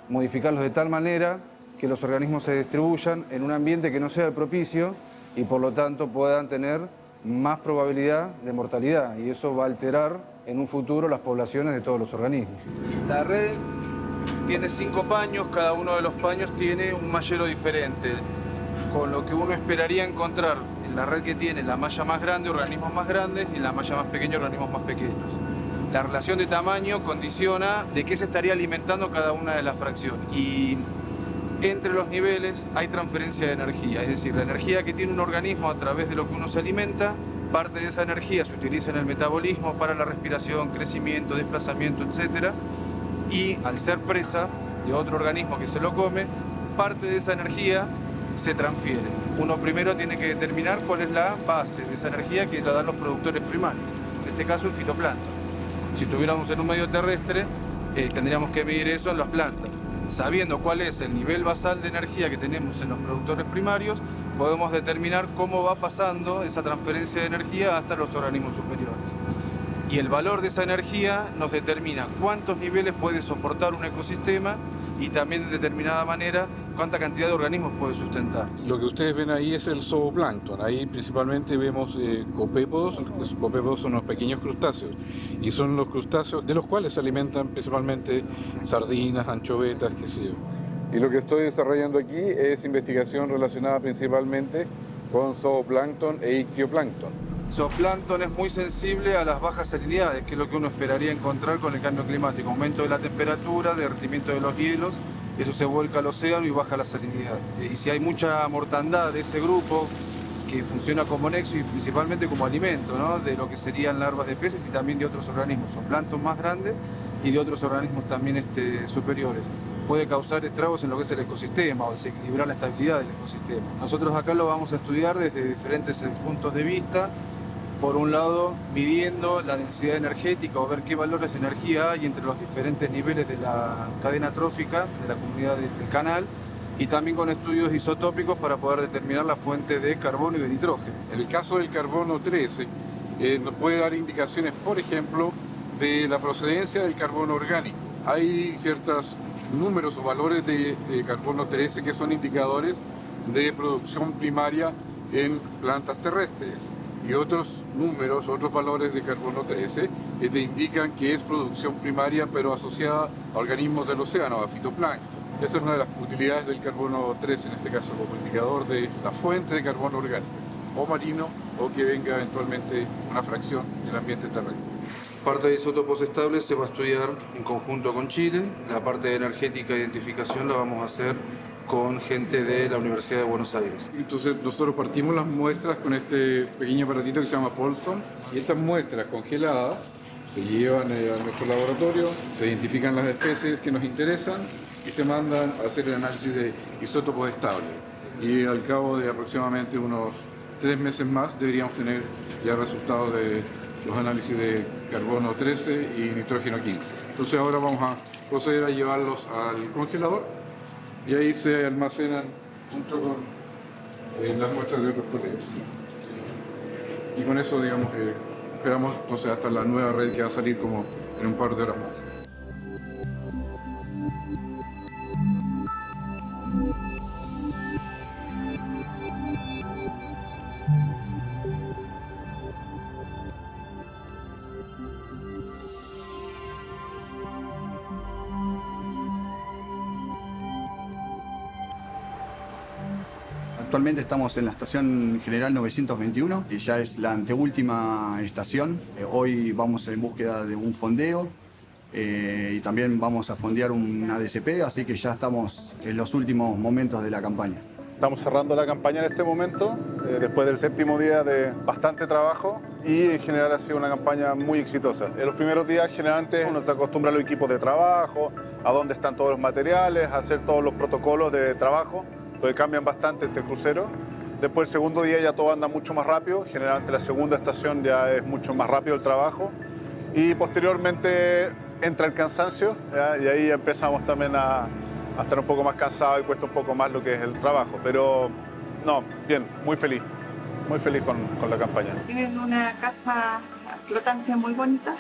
modificarlos de tal manera que los organismos se distribuyan en un ambiente que no sea el propicio y por lo tanto puedan tener más probabilidad de mortalidad, y eso va a alterar en un futuro las poblaciones de todos los organismos. La red tiene 5 paños, cada uno de los paños tiene un mallero diferente, con lo que uno esperaría encontrar en la red que tiene la malla más grande, organismos más grandes, y en la malla más pequeña, organismos más pequeños. La relación de tamaño condiciona de qué se estaría alimentando cada una de las fracciones. Y entre los niveles hay transferencia de energía, es decir, la energía que tiene un organismo a través de lo que uno se alimenta, parte de esa energía se utiliza en el metabolismo para la respiración, crecimiento, desplazamiento, etc. Y al ser presa de otro organismo que se lo come, parte de esa energía se transfiere. Uno primero tiene que determinar cuál es la base de esa energía que la dan los productores primarios, en este caso el fitoplancton. Si estuviéramos en un medio terrestre, tendríamos que medir eso en las plantas. Sabiendo cuál es el nivel basal de energía que tenemos en los productores primarios, podemos determinar cómo va pasando esa transferencia de energía hasta los organismos superiores. Y el valor de esa energía nos determina cuántos niveles puede soportar un ecosistema y también de determinada manera cuánta cantidad de organismos puede sustentar. Lo que ustedes ven ahí es el zooplancton. Ahí principalmente vemos copépodos. Los copépodos son los pequeños crustáceos y son los crustáceos de los cuales se alimentan principalmente sardinas, anchovetas, qué sé yo. Y lo que estoy desarrollando aquí es investigación relacionada principalmente con zooplancton e ictioplancton. Zooplancton es muy sensible a las bajas salinidades, que es lo que uno esperaría encontrar con el cambio climático. Aumento de la temperatura, derretimiento de los hielos, eso se vuelca al océano y baja la salinidad. Y si hay mucha mortandad de ese grupo, que funciona como nexo y principalmente como alimento, ¿no?, de lo que serían larvas de peces y también de otros organismos, zooplancton más grandes y de otros organismos también superiores. Puede causar estragos en lo que es el ecosistema o desequilibrar la estabilidad del ecosistema. Nosotros acá lo vamos a estudiar desde diferentes puntos de vista. Por un lado, midiendo la densidad energética o ver qué valores de energía hay entre los diferentes niveles de la cadena trófica de la comunidad del canal, y también con estudios isotópicos para poder determinar la fuente de carbono y de nitrógeno. En el caso del carbono 13, nos puede dar indicaciones, por ejemplo, de la procedencia del carbono orgánico. Hay ciertos números o valores de carbono 13 que son indicadores de producción primaria en plantas terrestres, y otros números, otros valores de carbono 13 que te indican que es producción primaria pero asociada a organismos del océano, a fitoplancton. Esa es una de las utilidades del carbono 13, en este caso como indicador de la fuente de carbono orgánico, o marino, o que venga eventualmente una fracción del ambiente terrestre. Parte de isótopos estables se va a estudiar en conjunto con Chile. La parte de energética e identificación la vamos a hacer con gente de la Universidad de Buenos Aires. Entonces nosotros partimos las muestras con este pequeño aparatito que se llama Folsom, y estas muestras congeladas se llevan a nuestro laboratorio, se identifican las especies que nos interesan y se mandan a hacer el análisis de isótopos estables. Y al cabo de aproximadamente unos 3 meses más deberíamos tener ya resultados de los análisis de carbono 13 y nitrógeno 15. Entonces ahora vamos a proceder a llevarlos al congelador y ahí se almacenan junto con las muestras de otros colegas. Y con eso, digamos, esperamos entonces hasta la nueva red que va a salir como en un par de horas más. Actualmente estamos en la estación General 921 y ya es la anteúltima estación. Hoy vamos en búsqueda de un fondeo y también vamos a fondear un ADCP, así que ya estamos en los últimos momentos de la campaña. Estamos cerrando la campaña en este momento, después del 7º día de bastante trabajo, y en general ha sido una campaña muy exitosa. En los primeros días generalmente uno se acostumbra a los equipos de trabajo, a dónde están todos los materiales, a hacer todos los protocolos de trabajo, lo que cambian bastante este crucero. Después el segundo día ya todo anda mucho más rápido, generalmente la segunda estación ya es mucho más rápido el trabajo, y posteriormente entra el cansancio, ¿ya? Y ahí empezamos también a estar un poco más cansado y cuesta un poco más lo que es el trabajo, pero no, bien, muy feliz con la campaña. Tienen una casa flotante muy bonita,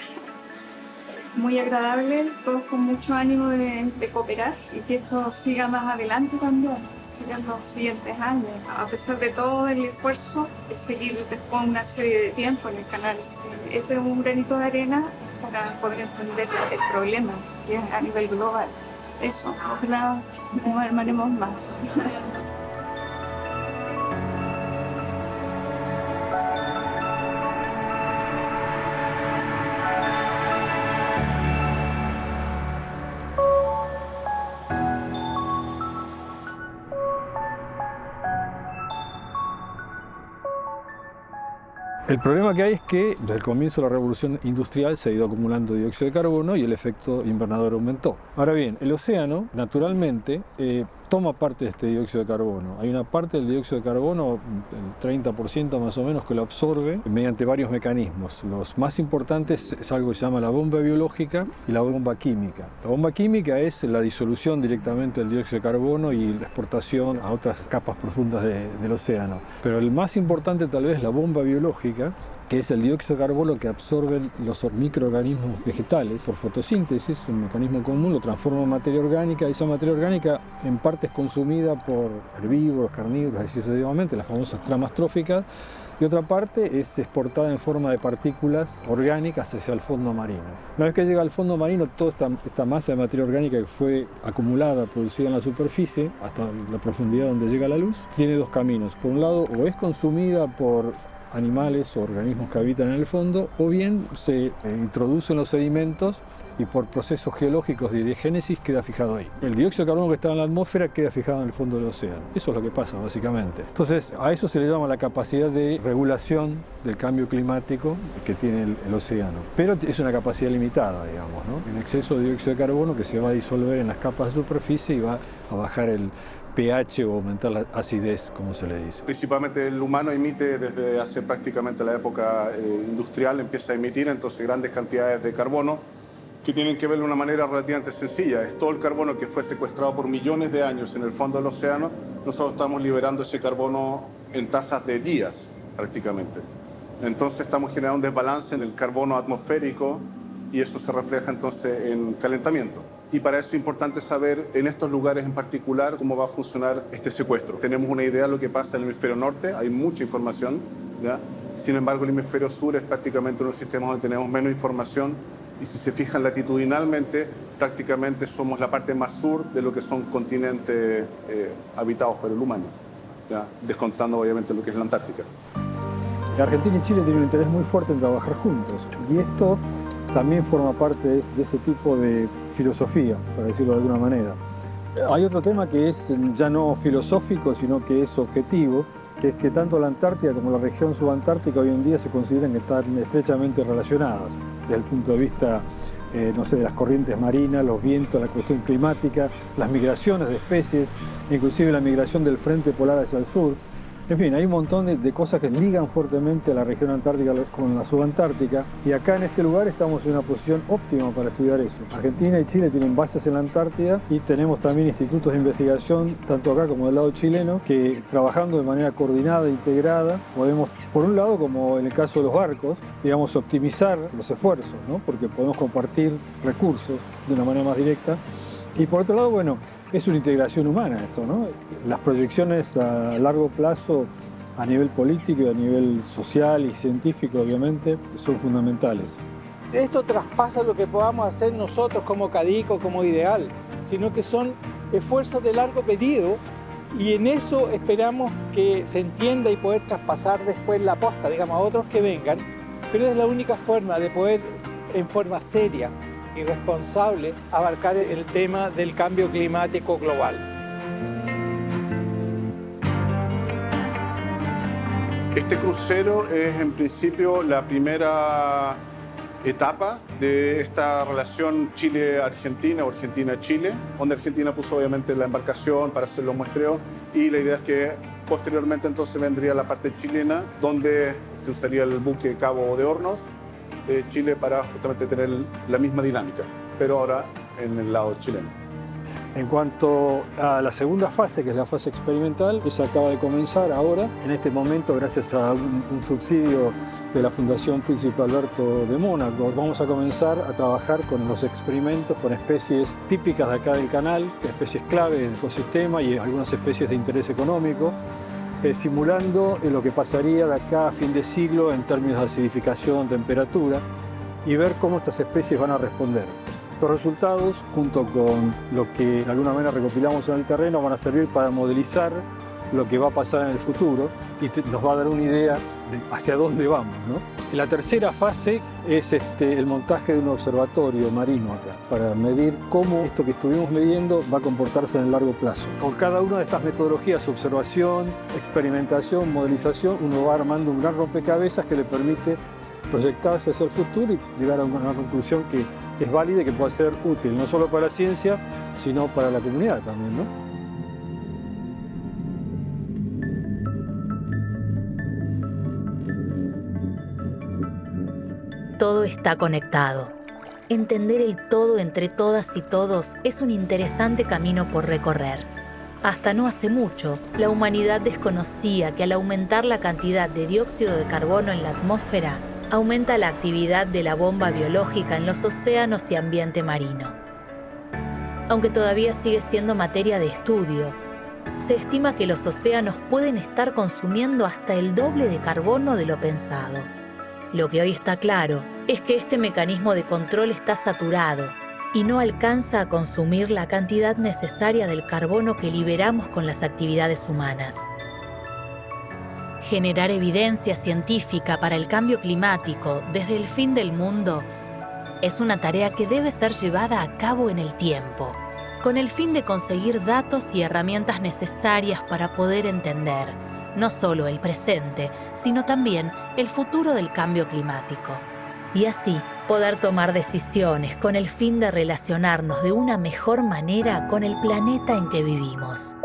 muy agradable, todos con mucho ánimo de cooperar y que esto siga más adelante también, sigan los siguientes años. A pesar de todo el esfuerzo de seguir después una serie de tiempo en el canal. Este es un granito de arena para poder entender el problema que es a nivel global. Eso, ojalá nos hermanemos más. El problema que hay es que desde el comienzo de la revolución industrial se ha ido acumulando dióxido de carbono y el efecto invernadero aumentó. Ahora bien, el océano naturalmente toma parte de este dióxido de carbono. Hay una parte del dióxido de carbono, el 30% más o menos, que lo absorbe mediante varios mecanismos. Los más importantes es algo que se llama la bomba biológica y la bomba química. La bomba química es la disolución directamente del dióxido de carbono y la exportación a otras capas profundas del océano. Pero el más importante tal vez es la bomba biológica, que es el dióxido de carbono que absorben los microorganismos vegetales por fotosíntesis, un mecanismo común, lo transforma en materia orgánica, y esa materia orgánica en parte es consumida por herbívoros, carnívoros, así sucesivamente, las famosas tramas tróficas, y otra parte es exportada en forma de partículas orgánicas hacia el fondo marino. Una vez que llega al fondo marino, toda esta masa de materia orgánica que fue acumulada, producida en la superficie, hasta la profundidad donde llega la luz, tiene dos caminos. Por un lado, o es consumida por animales o organismos que habitan en el fondo, o bien se introduce en los sedimentos y por procesos geológicos de diegénesis queda fijado ahí. El dióxido de carbono que está en la atmósfera queda fijado en el fondo del océano. Eso es lo que pasa básicamente. Entonces a eso se le llama la capacidad de regulación del cambio climático que tiene el océano. Pero es una capacidad limitada, digamos, ¿no? En exceso de dióxido de carbono que se va a disolver en las capas de superficie y va a bajar el pH o aumentar la acidez, como se le dice. Principalmente el humano emite desde hace prácticamente la época industrial, empieza a emitir entonces grandes cantidades de carbono que tienen que ver de una manera relativamente sencilla. Es todo el carbono que fue secuestrado por millones de años en el fondo del océano, nosotros estamos liberando ese carbono en tasas de días prácticamente. Entonces estamos generando un desbalance en el carbono atmosférico y eso se refleja entonces en calentamiento. Y para eso es importante saber en estos lugares en particular cómo va a funcionar este secuestro. Tenemos una idea de lo que pasa en el hemisferio norte, hay mucha información, ¿ya? Sin embargo el hemisferio sur es prácticamente uno de los sistemas donde tenemos menos información y si se fijan latitudinalmente, prácticamente somos la parte más sur de lo que son continentes habitados por el humano, ¿ya? Descontando obviamente lo que es la Antártica. Argentina y Chile tienen un interés muy fuerte en trabajar juntos y esto también forma parte de ese tipo de filosofía, para decirlo de alguna manera. Hay otro tema que es ya no filosófico, sino que es objetivo, que es que tanto la Antártida como la región subantártica hoy en día se consideran que están estrechamente relacionadas desde el punto de vista, no sé, de las corrientes marinas, los vientos, la cuestión climática, las migraciones de especies, inclusive la migración del frente polar hacia el sur. En fin, hay un montón de cosas que ligan fuertemente a la región antártica con la subantártica y acá en este lugar estamos en una posición óptima para estudiar eso. Argentina y Chile tienen bases en la Antártida y tenemos también institutos de investigación, tanto acá como del lado chileno, que trabajando de manera coordinada e integrada podemos, por un lado, como en el caso de los barcos, digamos, optimizar los esfuerzos, ¿no? Porque podemos compartir recursos de una manera más directa y por otro lado, bueno, es una integración humana esto, ¿no? Las proyecciones a largo plazo a nivel político y a nivel social y científico, obviamente, son fundamentales. Esto traspasa lo que podamos hacer nosotros como CADIC o como Ideal, sino que son esfuerzos de largo periodo y en eso esperamos que se entienda y poder traspasar después la posta, digamos, a otros que vengan, pero es la única forma de poder, en forma seria y responsable, abarcar el tema del cambio climático global. Este crucero es en principio la primera etapa de esta relación Chile-Argentina o Argentina-Chile, donde Argentina puso obviamente la embarcación para hacer los muestreos y la idea es que posteriormente entonces vendría la parte chilena, donde se usaría el buque Cabo de Hornos de Chile para justamente tener la misma dinámica, pero ahora en el lado chileno. En cuanto a la segunda fase, que es la fase experimental, esa acaba de comenzar ahora. En este momento, gracias a un subsidio de la Fundación Príncipe Alberto de Mónaco, vamos a comenzar a trabajar con los experimentos con especies típicas de acá del canal, especies clave del ecosistema y algunas especies de interés económico, simulando lo que pasaría de acá a fin de siglo en términos de acidificación, temperatura, y ver cómo estas especies van a responder. Estos resultados, junto con lo que de alguna manera recopilamos en el terreno, van a servir para modelizar lo que va a pasar en el futuro y nos va a dar una idea de hacia dónde vamos, ¿no? Y la tercera fase es el montaje de un observatorio marino acá, para medir cómo esto que estuvimos midiendo va a comportarse en el largo plazo. Con cada una de estas metodologías, observación, experimentación, modelización, uno va armando un gran rompecabezas que le permite proyectarse hacia el futuro y llegar a una conclusión que es válida y que puede ser útil, no solo para la ciencia, sino para la comunidad también, ¿no? Todo está conectado. Entender el todo entre todas y todos es un interesante camino por recorrer. Hasta no hace mucho, la humanidad desconocía que al aumentar la cantidad de dióxido de carbono en la atmósfera, aumenta la actividad de la bomba biológica en los océanos y ambiente marino. Aunque todavía sigue siendo materia de estudio, se estima que los océanos pueden estar consumiendo hasta el doble de carbono de lo pensado. Lo que hoy está claro es que este mecanismo de control está saturado y no alcanza a consumir la cantidad necesaria del carbono que liberamos con las actividades humanas. Generar evidencia científica para el cambio climático desde el fin del mundo es una tarea que debe ser llevada a cabo en el tiempo, con el fin de conseguir datos y herramientas necesarias para poder entender no solo el presente, sino también el futuro del cambio climático. Y así poder tomar decisiones con el fin de relacionarnos de una mejor manera con el planeta en que vivimos.